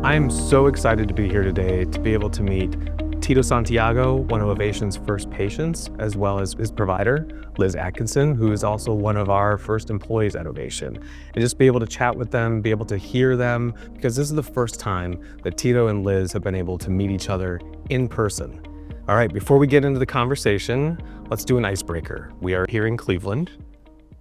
I'm so excited to be here today to be able to meet Tito Santiago, one of Ovation's first patients, as well as his provider, Liz Adkison, who is also one of our first employees at Ovation. And just be able to chat with them, be able to hear them, because this is the first time that Tito and Liz have been able to meet each other in person. All right, before we get into the conversation, let's do an icebreaker. We are here in Cleveland,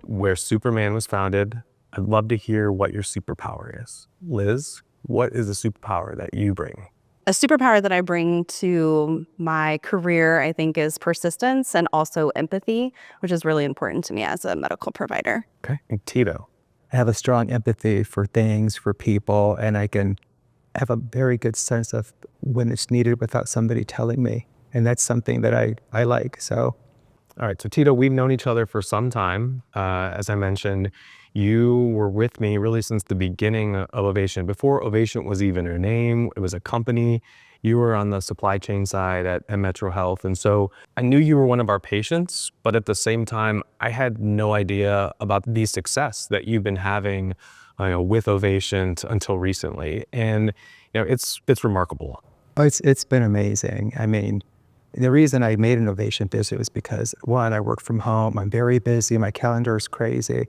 where Superman was founded. I'd love to hear what your superpower is. Liz, what is the superpower that you bring? A superpower that I bring to my career, I think, is persistence and also empathy, which is really important to me as a medical provider. Okay, and Tito? I have a strong empathy for things, for people, and I can have a very good sense of when it's needed without somebody telling me. And that's something that I like, so. All right, so Tito, we've known each other for some time. As I mentioned, you were with me really since the beginning of Ovation. Before Ovation was even a name, it was a company. You were on the supply chain side at Metro Health. And so I knew you were one of our patients, but at the same time, I had no idea about the success that you've been having with Ovation until recently. And it's remarkable. Oh, it's been amazing. I mean, the reason I made an Ovation visit was because, one, I work from home. I'm very busy. My calendar is crazy.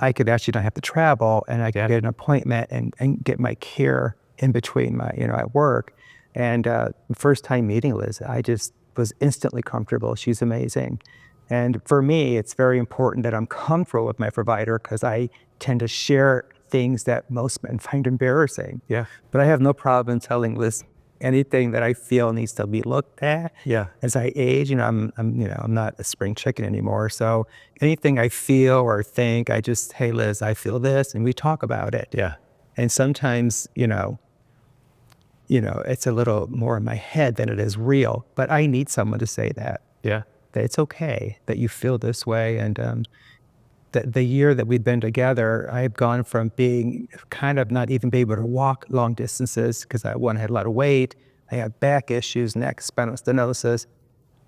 I could actually not have to travel, and I could get an appointment and get my care in between my, at work. And first time meeting Liz, I just was instantly comfortable. She's amazing. And for me, it's very important that I'm comfortable with my provider because I tend to share things that most men find embarrassing. Yeah. But I have no problem telling Liz anything that I feel needs to be looked at. Yeah. As I age, I'm not a spring chicken anymore. So anything I feel or think, I just, hey Liz, I feel this, and we talk about it. Yeah. And sometimes, it's a little more in my head than it is real, but I need someone to say that. Yeah. That it's okay that you feel this way. And the year that we've been together, I've gone from being kind of not even be able to walk long distances because I had a lot of weight. I had back issues, neck, spinal stenosis.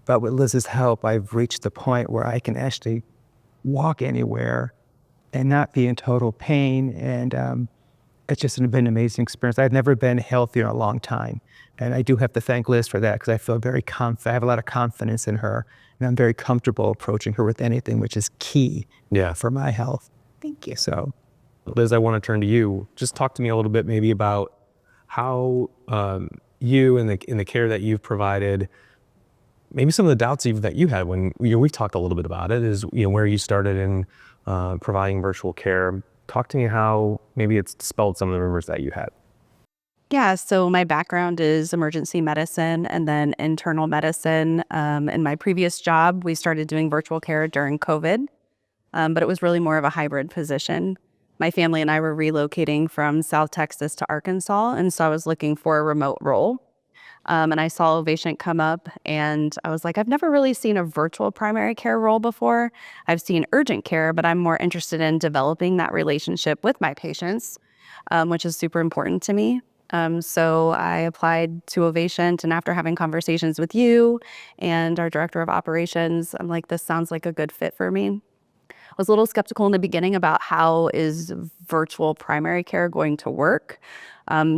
But with Liz's help, I've reached the point where I can actually walk anywhere and not be in total pain. And it's just been an amazing experience. I've never been healthier in a long time. And I do have to thank Liz for that because I feel very confident. I have a lot of confidence in her. And I'm very comfortable approaching her with anything, which is key for my health. Thank you. So, Liz, I want to turn to you. Just talk to me a little bit maybe about how you and the care that you've provided, maybe some of the doubts that you had when we've talked a little bit about it, is where you started in providing virtual care. Talk to me how maybe it's dispelled some of the rumors that you had. Yeah, so my background is emergency medicine and then internal medicine. In my previous job, we started doing virtual care during COVID, but it was really more of a hybrid position. My family and I were relocating from South Texas to Arkansas, and so I was looking for a remote role. And I saw Ovatient come up, and I was like, I've never really seen a virtual primary care role before. I've seen urgent care, but I'm more interested in developing that relationship with my patients, which is super important to me. So I applied to Ovatient, and after having conversations with you and our director of operations, I'm like, this sounds like a good fit for me. I was a little skeptical in the beginning about how is virtual primary care going to work,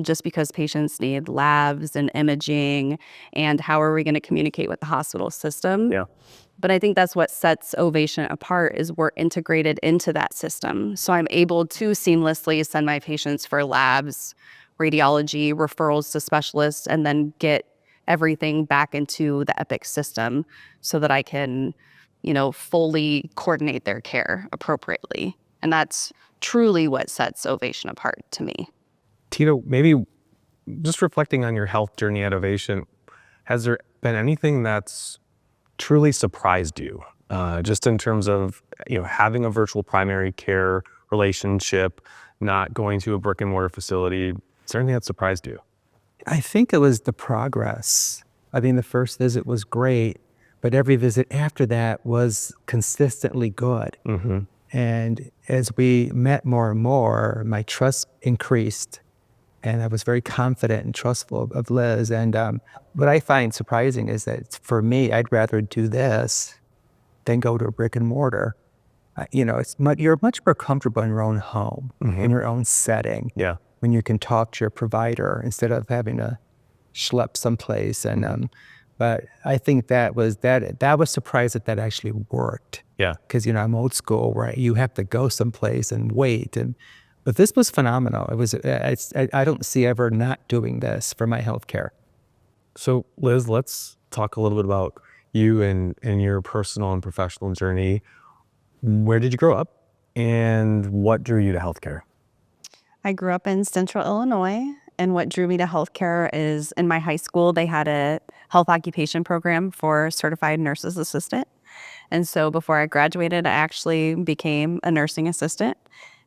just because patients need labs and imaging, and how are we going to communicate with the hospital system? Yeah. But I think that's what sets Ovatient apart is we're integrated into that system. So I'm able to seamlessly send my patients for labs, radiology, referrals to specialists, and then get everything back into the Epic system so that I can, fully coordinate their care appropriately. And that's truly what sets Ovation apart to me. Tito, maybe just reflecting on your health journey at Ovation, has there been anything that's truly surprised you, just in terms of having a virtual primary care relationship, not going to a brick and mortar facility? Is there anything that surprised you? I think it was the progress. I mean, the first visit was great, but every visit after that was consistently good. Mm-hmm. And as we met more and more, my trust increased, and I was very confident and trustful of Liz. And what I find surprising is that for me, I'd rather do this than go to a brick and mortar. You're much more comfortable in your own home, in your own setting. Yeah. when you can talk to your provider instead of having to schlep someplace. And but I think that was surprised that actually worked. Yeah. Because I'm old school, right? You have to go someplace and wait, but this was phenomenal. It was. I don't see ever not doing this for my healthcare. So Liz, let's talk a little bit about you and your personal and professional journey. Where did you grow up, and what drew you to healthcare? I grew up in Central Illinois, and what drew me to healthcare is in my high school, they had a health occupation program for certified nurses assistant. And so before I graduated, I actually became a nursing assistant.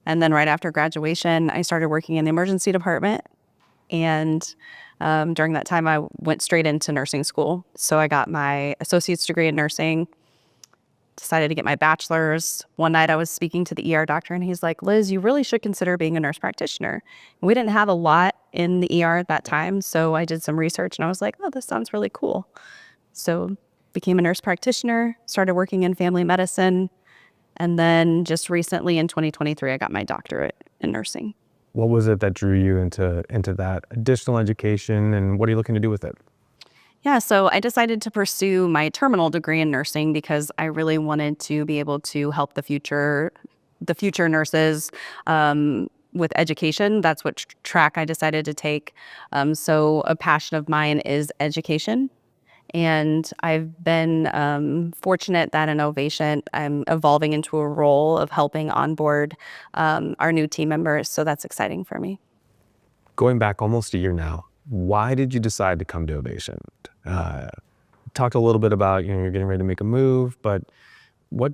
And then right after graduation, I started working in the emergency department. And during that time, I went straight into nursing school. So I got my associate's degree in nursing, decided to get my bachelor's. One night I was speaking to the ER doctor and he's like, Liz, you really should consider being a nurse practitioner. And we didn't have a lot in the ER at that time. So I did some research and I was like, oh, this sounds really cool. So became a nurse practitioner, started working in family medicine. And then just recently in 2023, I got my doctorate in nursing. What was it that drew you into that additional education, and what are you looking to do with it? Yeah, so I decided to pursue my terminal degree in nursing because I really wanted to be able to help the future nurses with education. That's what track I decided to take. So a passion of mine is education. And I've been fortunate that in Ovatient, I'm evolving into a role of helping onboard our new team members. So that's exciting for me. Going back almost a year now, why did you decide to come to Ovatient? Talked a little bit about, you're getting ready to make a move, but what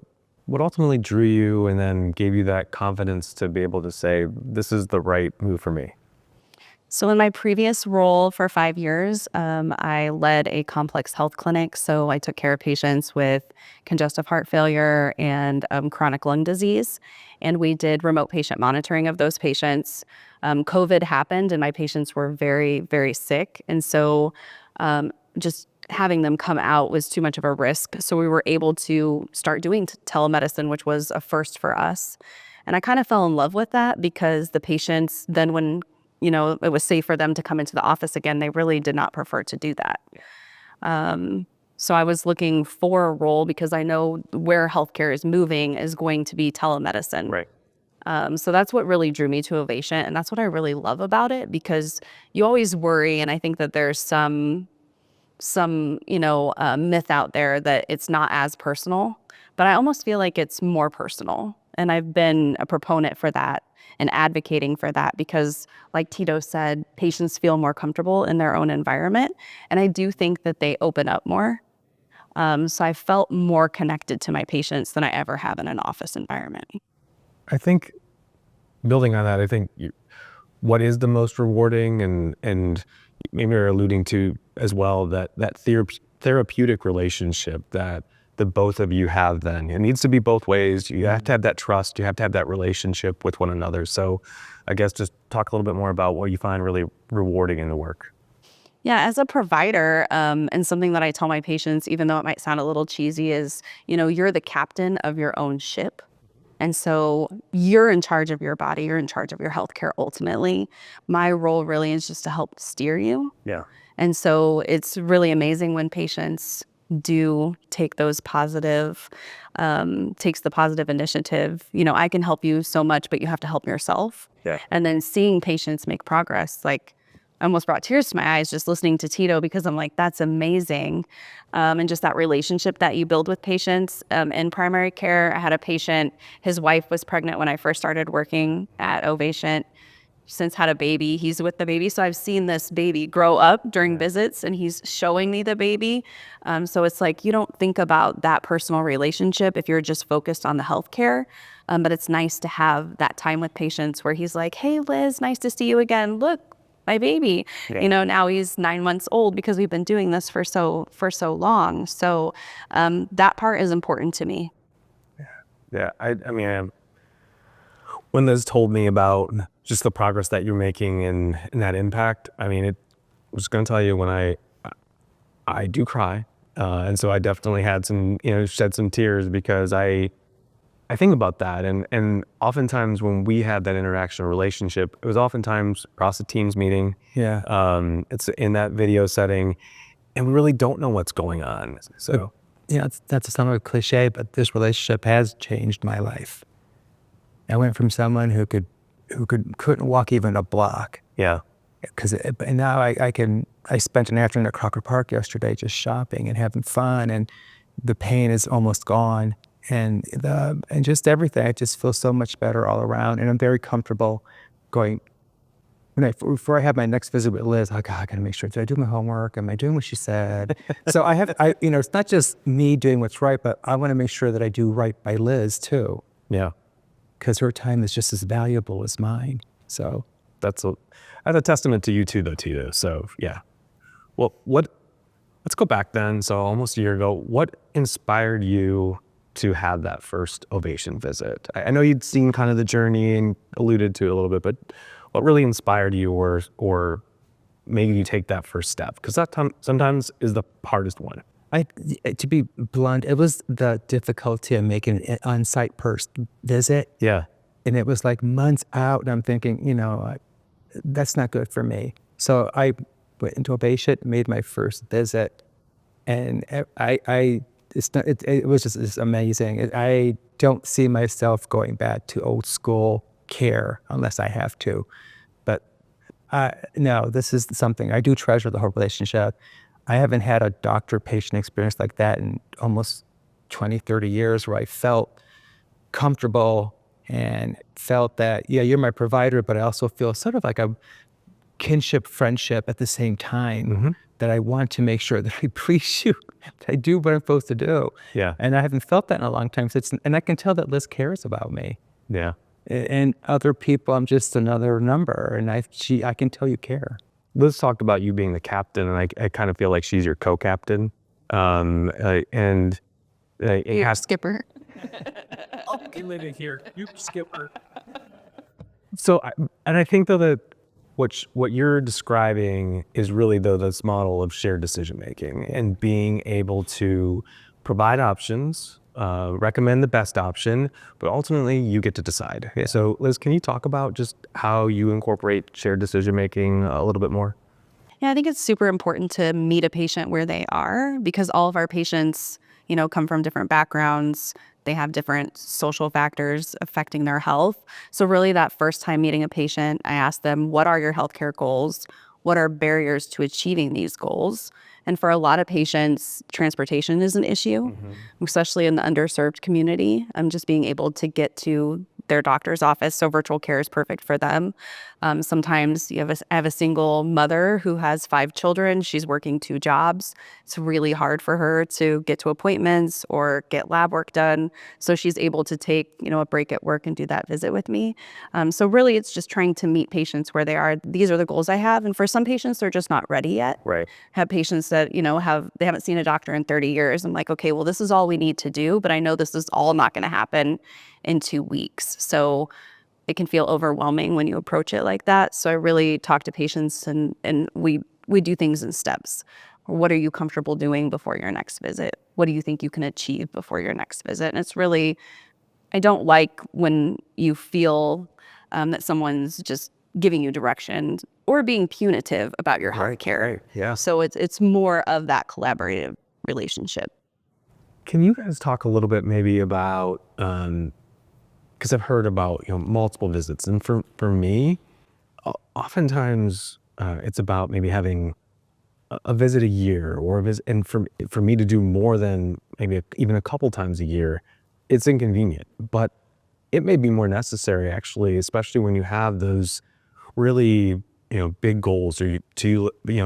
ultimately drew you and then gave you that confidence to be able to say, this is the right move for me? So in my previous role for 5 years, I led a complex health clinic. So I took care of patients with congestive heart failure and chronic lung disease. And we did remote patient monitoring of those patients. COVID happened and my patients were very, very sick. And so just having them come out was too much of a risk. So we were able to start doing telemedicine, which was a first for us. And I kind of fell in love with that because the patients then when it was safe for them to come into the office again, they really did not prefer to do that. So I was looking for a role because I know where healthcare is moving is going to be telemedicine. Right. So that's what really drew me to Ovatient. And that's what I really love about it because you always worry. And I think that there's some myth out there that it's not as personal, but I almost feel like it's more personal. And I've been a proponent for that and advocating for that because, like Tito said, patients feel more comfortable in their own environment. And I do think that they open up more. So I felt more connected to my patients than I ever have in an office environment. I think building on that, what is the most rewarding and maybe you're alluding to as well that therapeutic relationship that the both of you have then. It needs to be both ways. You have to have that trust. You have to have that relationship with one another. So I guess just talk a little bit more about what you find really rewarding in the work. Yeah, as a provider, and something that I tell my patients, even though it might sound a little cheesy, is, you're the captain of your own ship. And so you're in charge of your body. You're in charge of your healthcare ultimately. My role really is just to help steer you. Yeah. And so it's really amazing when patients do take those takes the positive initiative. I can help you so much, but you have to help yourself. Yeah. And then seeing patients make progress, like I almost brought tears to my eyes just listening to Tito because I'm like, that's amazing. And just that relationship that you build with patients. In primary care, I had a patient, his wife was pregnant when I first started working at Ovatient. Since had a baby, he's with the baby. So I've seen this baby grow up during visits and he's showing me the baby. So it's like, you don't think about that personal relationship if you're just focused on the healthcare. But it's nice to have that time with patients where he's like, hey, Liz, nice to see you again. Look, my baby, now he's 9 months old because we've been doing this for so long. So that part is important to me. Yeah. I mean, when Liz told me about just the progress that you're making and that impact, I mean, I'm just going to tell you when I do cry. And so I definitely had some, shed some tears because I I think about that, and oftentimes when we had that interaction or relationship, it was oftentimes across a Teams meeting. Yeah. It's in that video setting, and we really don't know what's going on. So Yeah, that's somewhat of a cliche, but this relationship has changed my life. I went from someone who couldn't walk even a block, yeah, and now I spent an afternoon at Crocker Park yesterday just shopping and having fun, and the pain is almost gone, and just everything. I just feel so much better all around, and I'm very comfortable going. Before I have my next visit with Liz, I gotta make sure, did I do my homework? Am I doing what she said? So it's not just me doing what's right, but I want to make sure that I do right by Liz too, yeah. because her time is just as valuable as mine. So That's a testament to you too, though, Tito. So yeah. Well, let's go back then. So almost a year ago, what inspired you to have that first Ovation visit? I know you'd seen kind of the journey and alluded to it a little bit, but what really inspired you or made you take that first step? Because that sometimes is the hardest one. to be blunt, it was the difficulty of making an on-site visit. Yeah. And it was like months out, and I'm thinking, that's not good for me. So I went into Ovatient, made my first visit, and it was just amazing. I don't see myself going back to old school care unless I have to. But no, this is something I do treasure, the whole relationship. I haven't had a doctor-patient experience like that in almost 20, 30 years where I felt comfortable and felt that, yeah, you're my provider, but I also feel sort of like a kinship friendship at the same time, that I want to make sure that I please you, that I do what I'm supposed to do. Yeah. And I haven't felt that in a long time. And I can tell that Liz cares about me. Yeah. And other people, I'm just another number, and I can tell you care. Liz talked about you being the captain, and I kind of feel like she's your co-captain. And You're skipper. You live in here, you skipper. So, I think though that what you're describing is really though this model of shared decision making and being able to provide options, recommend the best option, but ultimately you get to decide. Yeah. So, Liz, can you talk about just how you incorporate shared decision making a little bit more? Yeah, I think it's super important to meet a patient where they are, because all of our patients, come from different backgrounds. They have different social factors affecting their health. So really that first time meeting a patient, I ask them, what are your healthcare goals? What are barriers to achieving these goals? And for a lot of patients, transportation is an issue, especially in the underserved community. Just being able to get to their doctor's office. So virtual care is perfect for them. Sometimes I have a single mother who has 5 children. She's working 2 jobs. It's really hard for her to get to appointments or get lab work done. So she's able to take, a break at work and do that visit with me. So really it's just trying to meet patients where they are. These are the goals I have. And for some patients, they're just not ready yet. Right. Have patients that, they haven't seen a doctor in 30 years. I'm like, okay, well, this is all we need to do, but I know this is all not going to happen in 2 weeks. So it can feel overwhelming when you approach it like that. So I really talk to patients and we do things in steps. What are you comfortable doing before your next visit? What do you think you can achieve before your next visit? And it's really, I don't like when you feel that someone's just giving you direction or being punitive about your health care. Right. Yeah. So it's more of that collaborative relationship. Can you guys talk a little bit maybe about, because I've heard about multiple visits, and for me, oftentimes it's about maybe having a visit a year or a visit, and for me to do more than maybe even a couple times a year, it's inconvenient, but it may be more necessary actually, especially when you have those really big goals, or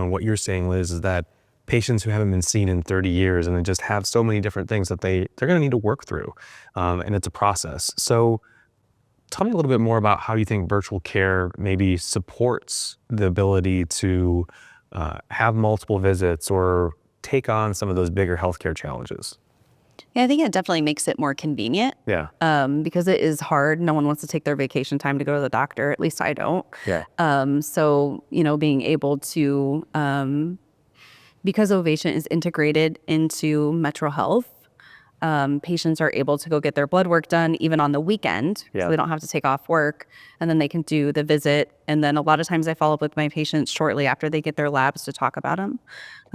what you're saying, Liz, is that patients who haven't been seen in 30 years and they just have so many different things that they're going to need to work through, and it's a process. So tell me a little bit more about how you think virtual care maybe supports the ability to have multiple visits or take on some of those bigger healthcare challenges. Yeah, I think it definitely makes it more convenient. Yeah. Because it is hard. No one wants to take their vacation time to go to the doctor. At least I don't. Yeah. So, being able to, because Ovatient is integrated into Metro Health, patients are able to go get their blood work done even on the weekend. Yeah. So they don't have to take off work, and then they can do the visit. And then a lot of times I follow up with my patients shortly after they get their labs to talk about them.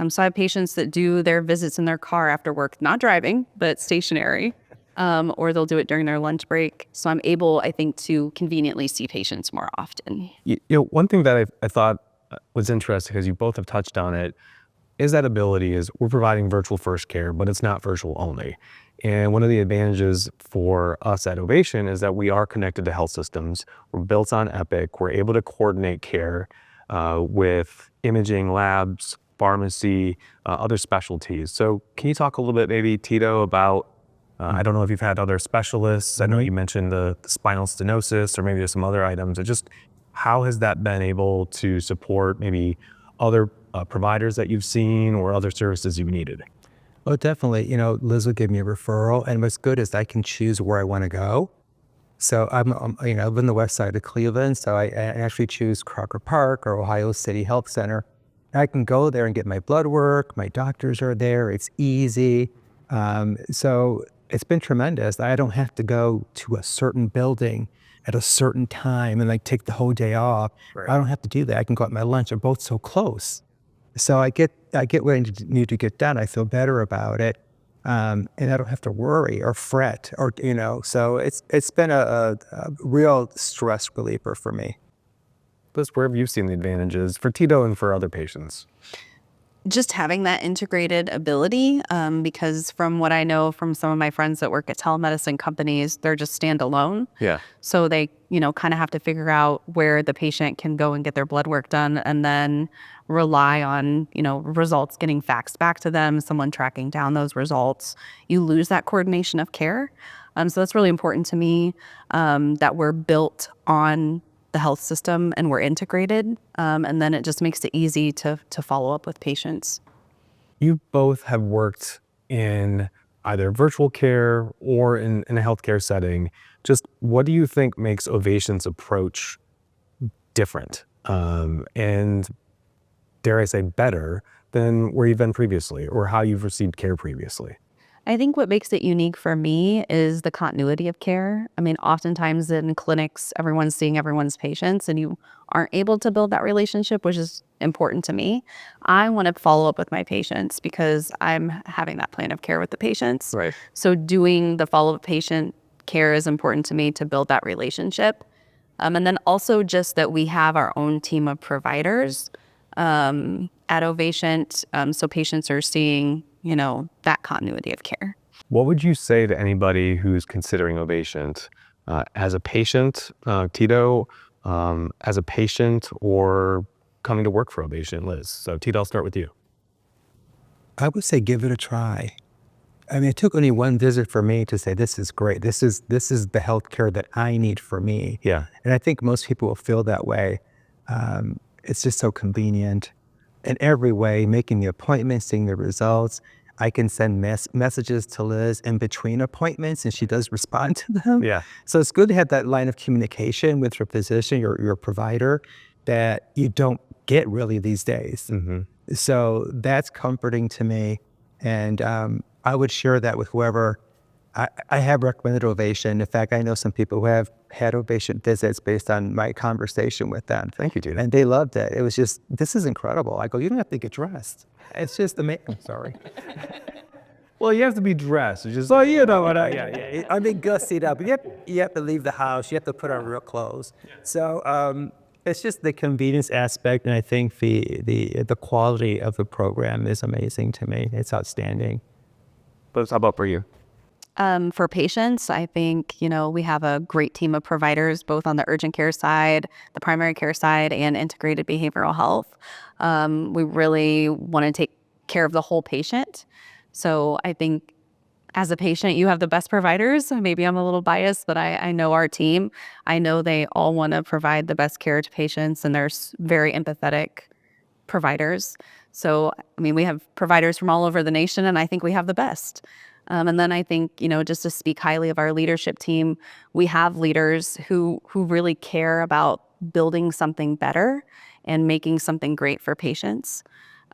So I have patients that do their visits in their car after work, not driving, but stationary, or they'll do it during their lunch break. So I'm able, I think, to conveniently see patients more often. One thing that I thought was interesting, because you both have touched on it, is that ability is we're providing virtual first care, but it's not virtual only. And one of the advantages for us at Ovation is that we are connected to health systems. We're built on Epic. We're able to coordinate care with imaging labs, pharmacy, other specialties. So can you talk a little bit, maybe, Tito, about, I don't know if you've had other specialists. I know you mentioned the spinal stenosis, or maybe there's some other items. Or just how has that been able to support maybe other providers that you've seen or other services you've needed? Oh, definitely. Liz would give me a referral, and what's good is I can choose where I want to go. So I live on the west side of Cleveland, so I actually choose Crocker Park or Ohio City Health Center. I can go there and get my blood work. My doctors are there. It's easy. So it's been tremendous. I don't have to go to a certain building at a certain time and take the whole day off. Right. I don't have to do that. I can go at my lunch. They're both so close. So I get what I need to get done. I feel better about it. And I don't have to worry or fret so it's been a real stress reliever for me. Liz, where have you seen the advantages for Tito and for other patients? Just having that integrated ability, because from what I know from some of my friends that work at telemedicine companies, they're just standalone. Yeah. So they, kind of have to figure out where the patient can go and get their blood work done, and then rely on, results getting faxed back to them, someone tracking down those results. You lose that coordination of care. So that's really important to me, that we're built on the health system and we're integrated. And then it just makes it easy to follow up with patients. You both have worked in either virtual care or in a healthcare setting. Just what do you think makes Ovation's approach different, and dare I say better than where you've been previously or how you've received care previously? I think what makes it unique for me is the continuity of care. I mean, oftentimes in clinics, everyone's seeing everyone's patients and you aren't able to build that relationship, which is important to me. I want to follow up with my patients because I'm having that plan of care with the patients. Right. So doing the follow-up patient care is important to me to build that relationship. And then also just that we have our own team of providers at Ovatient, so patients are seeing that continuity of care. What would you say to anybody who's considering Ovatient as a patient, Tito, as a patient, or coming to work for Ovatient, Liz? So Tito, I'll start with you. I would say give it a try. I mean, it took only one visit for me to say, this is great. This is the healthcare that I need for me. Yeah. And I think most people will feel that way. It's just so convenient in every way, making the appointments, seeing the results. I can send messages to Liz in between appointments, and she does respond to them. Yeah. So it's good to have that line of communication with your physician, your provider, that you don't get really these days. Mm-hmm. So that's comforting to me. And I would share that with whoever. I have recommended Ovation. In fact, I know some people who have had Ovation visits based on my conversation with them. Thank you, Tito. And they loved it. It was just, this is incredible. I go, you don't have to get dressed. It's just amazing. Sorry. Well, you have to be dressed. It's just, Well, you know what yeah. I mean, gussied up. You have to leave the house. You have to put on real clothes. So it's just the convenience aspect, and I think the quality of the program is amazing to me. It's outstanding. Liz, how about for you? For patients, I think, we have a great team of providers, both on the urgent care side, the primary care side, and integrated behavioral health. We really want to take care of the whole patient. So I think as a patient, you have the best providers. Maybe I'm a little biased, but I know our team. I know they all want to provide the best care to patients, and they're very empathetic providers. So, I mean, we have providers from all over the nation, and I think we have the best. And then I think, just to speak highly of our leadership team, we have leaders who really care about building something better and making something great for patients,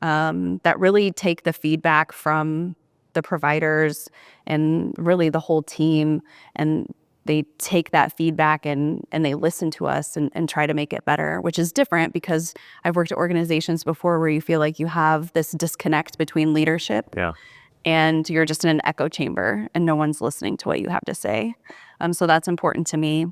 that really take the feedback from the providers and really the whole team, and they take that feedback and they listen to us and try to make it better, which is different because I've worked at organizations before where you feel like you have this disconnect between leadership and you're just in an echo chamber and no one's listening to what you have to say. So that's important to me.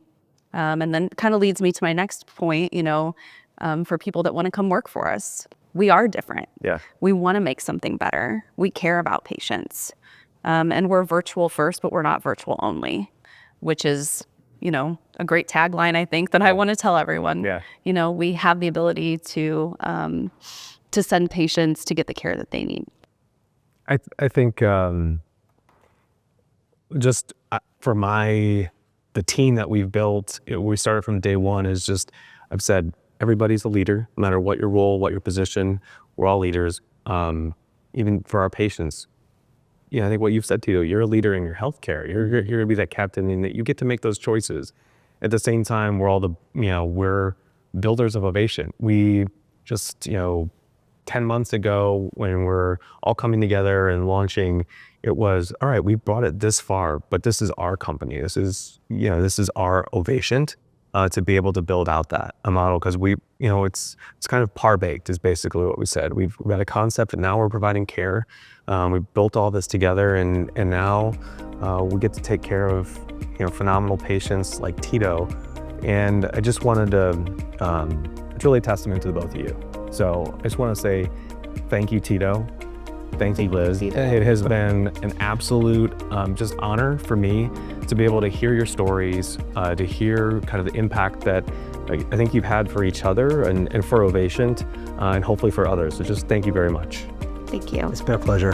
And then kind of leads me to my next point, for people that want to come work for us. We are different. Yeah. We want to make something better. We care about patients. And we're virtual first, but we're not virtual only, which is, a great tagline, I think, that I want to tell everyone. Yeah. We have the ability to send patients to get the care that they need. I think just for the team that we've built, we started from day one is just, I've said, everybody's a leader, no matter what your role, what your position, we're all leaders, even for our patients. I think what you've said, Tito, you're a leader in your healthcare. You're here to be that captain and that you get to make those choices. At the same time, we're builders of Ovation. We just, 10 months ago when we're all coming together and launching, it was, all right, we brought it this far, but this is our company. This is our Ovatient to be able to build out that model, because it's kind of par baked is basically what we said. We've got a concept and now we're providing care. We built all this together and now we get to take care of phenomenal patients like Tito. And I just wanted to, it's really a testament to the both of you. So I just want to say thank you, Tito. Thank you, Liz. It has been an absolute just honor for me to be able to hear your stories, to hear kind of the impact that I think you've had for each other and for Ovatient, and hopefully for others. So just thank you very much. Thank you. It's been a pleasure.